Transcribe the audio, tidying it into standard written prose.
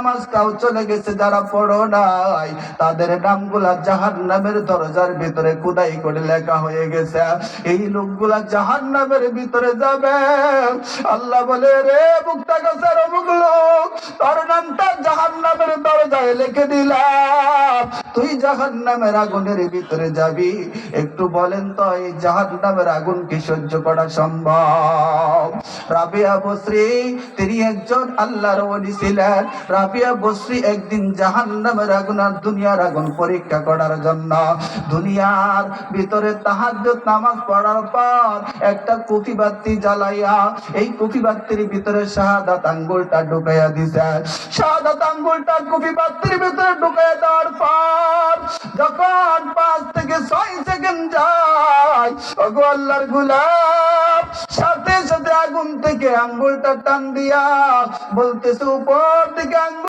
নামাজটাও চলে গেছে, যারা পড়ো নাই তাদের নামগুলা জাহান্নামের দরজার ভিতরে খোদাই করে লেখা হয়ে গেছে। এই লোকগুলা জাহান্নামের ভিতরে যাবে। আল্লাহ বলে, রে মুক্তা গাছের অমুক লোক, তোর নামটা জাহান্নামের দরজায় লিখে দিলাম, তুই জাহান্নামের আগুনের ভিতরে যাবি। একটু বলেন তো, এই জাহান্নামের আগুন কি সহ্য করা সম্ভব? রাবিয়া বসরি তিনি একজন আল্লাহর ওলি ছিলেন। রাবিয়া বসরি একদিন জাহান্নামের আগুন আর দুনিয়ার আগুন পরীক্ষা করার জন্য দুনিয়ার ভিতরে তাহাজ্জুদ নামাজ পড়ার পর একটা কুফি বাতি জ্বালাইয়া এই কুফি বাতির ভিতরে শাহাদাত আঙ্গুলটা ঢুকাইয়া দিছে। শাহাদাত আঙ্গুলটা কুফি বাতির ভিতরে ঢুকাইয়া দেওয়ার পর যখন 5 থেকে 6 সেকেন্ড যায়, ওগো আল্লাহর গোলাম সাথে সাথে আগুন থেকে আঙ্গুলটা টান দিয়া বলতেছে, উপর থেকে আঙ্গুল